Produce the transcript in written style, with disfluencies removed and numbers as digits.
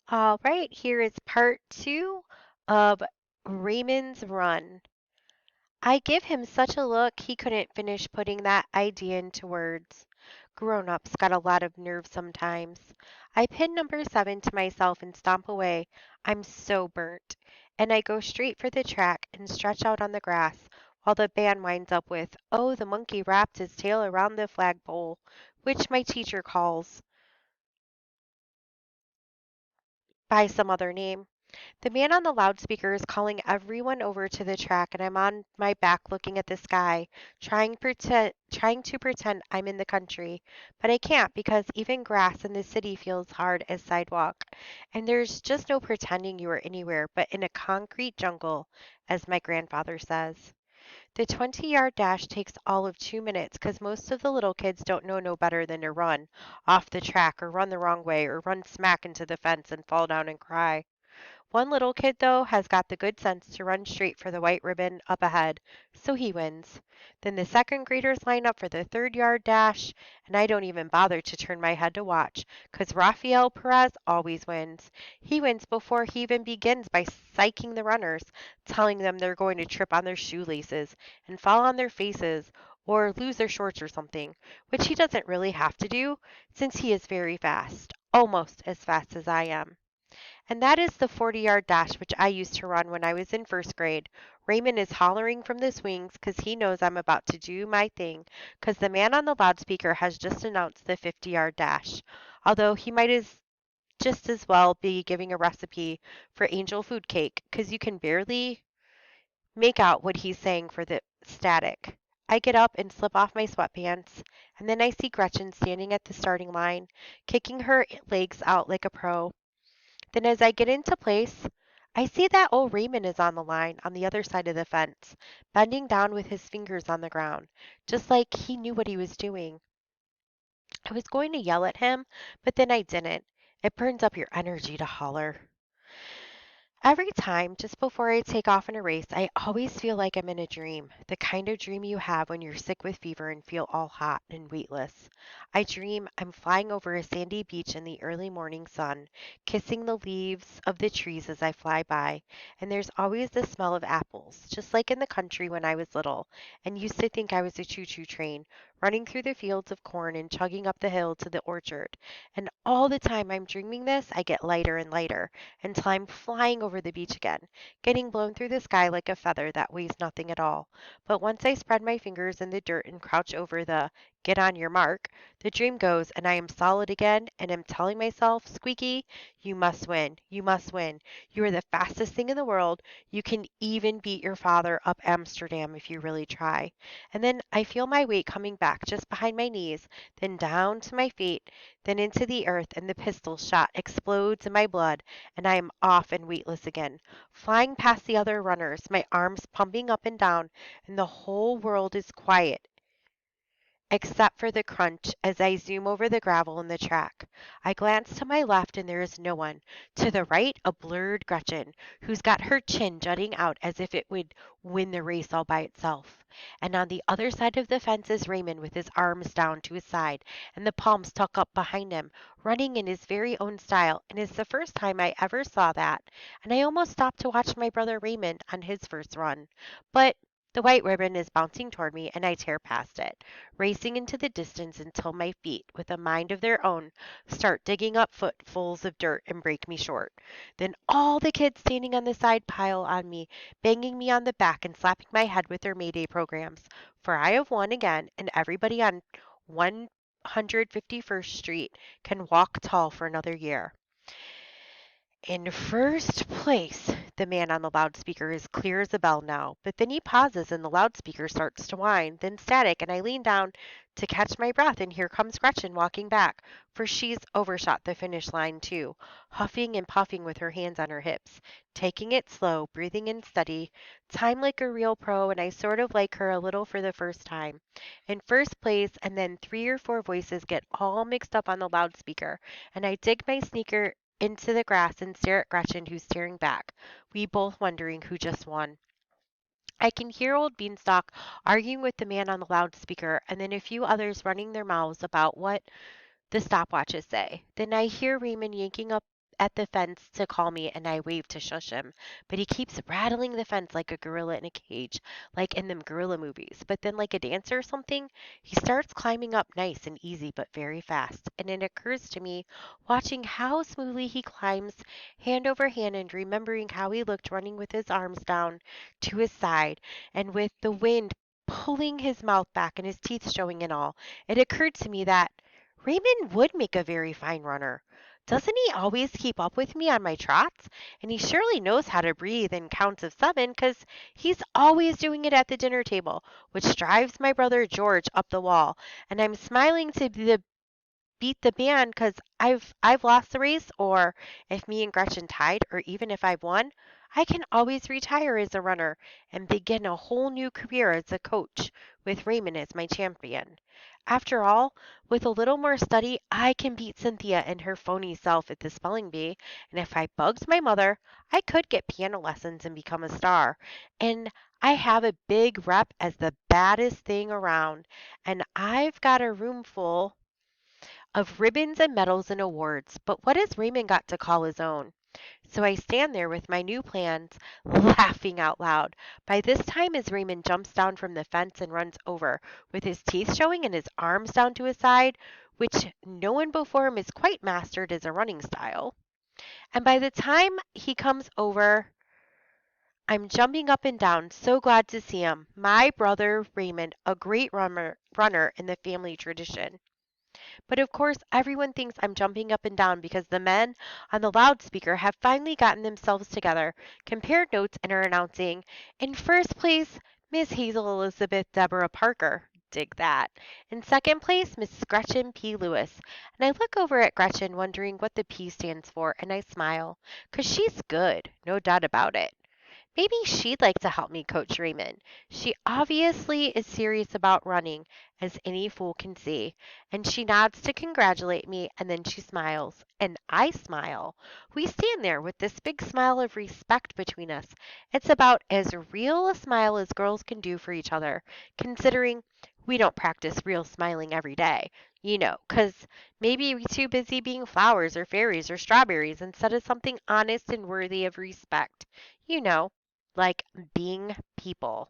All right, here is part two of Raymond's run. I give him such a look he couldn't finish putting that idea into words. Grown-ups got a lot of nerve sometimes. I pin number 7 to myself and stomp away. I'm so burnt. And I go straight for the track and stretch out on the grass while the band winds up with, "Oh, the monkey wrapped his tail around the flagpole," which my teacher calls by some other name. The man on the loudspeaker is calling everyone over to the track, and I'm on my back looking at the sky, trying to pretend I'm in the country. But I can't because even grass in the city feels hard as sidewalk. And there's just no pretending you are anywhere but in a concrete jungle, as my grandfather says. The 20-yard dash takes all of 2 minutes because most of the little kids don't know no better than to run off the track or run the wrong way or run smack into the fence and fall down and cry. One little kid, though, has got the good sense to run straight for the white ribbon up ahead, so he wins. Then the second graders line up for the 3rd-yard dash, and I don't even bother to turn my head to watch, 'cause Rafael Perez always wins. He wins before he even begins by psyching the runners, telling them they're going to trip on their shoelaces and fall on their faces or lose their shorts or something, which he doesn't really have to do, since he is very fast, almost as fast as I am. And that is the 40-yard dash which I used to run when I was in first grade. Raymond is hollering from the swings 'cause he knows I'm about to do my thing 'cause the man on the loudspeaker has just announced the 50-yard dash. Although he might just as well be giving a recipe for angel food cake 'cause you can barely make out what he's saying for the static. I get up and slip off my sweatpants, and then I see Gretchen standing at the starting line, kicking her legs out like a pro. Then as I get into place, I see that old Raymond is on the line on the other side of the fence, bending down with his fingers on the ground, just like he knew what he was doing. I was going to yell at him, but then I didn't. It burns up your energy to holler. Every time, just before I take off in a race, I always feel like I'm in a dream, the kind of dream you have when you're sick with fever and feel all hot and weightless. I dream I'm flying over a sandy beach in the early morning sun, kissing the leaves of the trees as I fly by, and there's always the smell of apples, just like in the country when I was little, and used to think I was a choo-choo train, running through the fields of corn and chugging up the hill to the orchard. And all the time I'm dreaming this, I get lighter and lighter until I'm flying over the beach again, getting blown through the sky like a feather that weighs nothing at all. But once I spread my fingers in the dirt and crouch over the "get on your mark," the dream goes and I am solid again and am telling myself, "Squeaky, you must win. You must win. You are the fastest thing in the world. You can even beat your father up Amsterdam if you really try." And then I feel my weight coming back just behind my knees, then down to my feet, then into the earth, and the pistol shot explodes in my blood and I am off and weightless again, flying past the other runners, my arms pumping up and down, and the whole world is quiet except for the crunch as I zoom over the gravel in the track. I glance to my left and there is no one. To the right, a blurred Gretchen, who's got her chin jutting out as if it would win the race all by itself. And on the other side of the fence is Raymond with his arms down to his side and the palms tucked up behind him, running in his very own style. And it's the first time I ever saw that. And I almost stopped to watch my brother Raymond on his first run. But the white ribbon is bouncing toward me, and I tear past it, racing into the distance until my feet, with a mind of their own, start digging up footfuls of dirt and break me short. Then all the kids standing on the side pile on me, banging me on the back and slapping my head with their Mayday programs. For I have won again, and everybody on 151st Street can walk tall for another year. In first place, the man on the loudspeaker is clear as a bell now, but then he pauses and the loudspeaker starts to whine, then static, and I lean down to catch my breath, and here comes Gretchen walking back, for she's overshot the finish line too, huffing and puffing with her hands on her hips, taking it slow, breathing in steady, time like a real pro, and I sort of like her a little for the first time. In first place, and then 3 or 4 voices get all mixed up on the loudspeaker, and I dig my sneaker into the grass and stare at Gretchen, who's staring back, we both wondering who just won. I can hear old Beanstalk arguing with the man on the loudspeaker, and then a few others running their mouths about what the stopwatches say. Then I hear Raymond yanking up at the fence to call me and I wave to shush him, but he keeps rattling the fence like a gorilla in a cage, like in them gorilla movies. But then, like a dancer or something, he starts climbing up nice and easy but very fast. And it occurs to me, watching how smoothly he climbs, hand over hand, and remembering how he looked running with his arms down to his side and with the wind pulling his mouth back and his teeth showing and all, it occurred to me that Raymond would make a very fine runner. Doesn't he always keep up with me on my trots? And he surely knows how to breathe in counts of seven, 'cause he's always doing it at the dinner table, which drives my brother George up the wall. And I'm smiling to beat the band because I've lost the race, or if me and Gretchen tied, or even if I've won, I can always retire as a runner and begin a whole new career as a coach with Raymond as my champion. After all, with a little more study, I can beat Cynthia and her phony self at the spelling bee, and if I bugged my mother, I could get piano lessons and become a star. And I have a big rep as the baddest thing around, and I've got a room full of ribbons and medals and awards, but what has Raymond got to call his own? So I stand there with my new plans, laughing out loud. By this time, as Raymond jumps down from the fence and runs over, with his teeth showing and his arms down to his side, which no one before him has quite mastered as a running style. And by the time he comes over, I'm jumping up and down, so glad to see him. My brother Raymond, a great runner in the family tradition. But of course, everyone thinks I'm jumping up and down because the men on the loudspeaker have finally gotten themselves together, compared notes, and are announcing, in first place, Miss Hazel Elizabeth Deborah Parker. Dig that. In second place, Miss Gretchen P. Lewis. And I look over at Gretchen, wondering what the P stands for, and I smile, 'cause she's good, no doubt about it. Maybe she'd like to help me coach Raymond. She obviously is serious about running, as any fool can see. And she nods to congratulate me, and then she smiles. And I smile. We stand there with this big smile of respect between us. It's about as real a smile as girls can do for each other, considering we don't practice real smiling every day. 'Cause maybe we too busy being flowers or fairies or strawberries instead of something honest and worthy of respect. You know, like being people.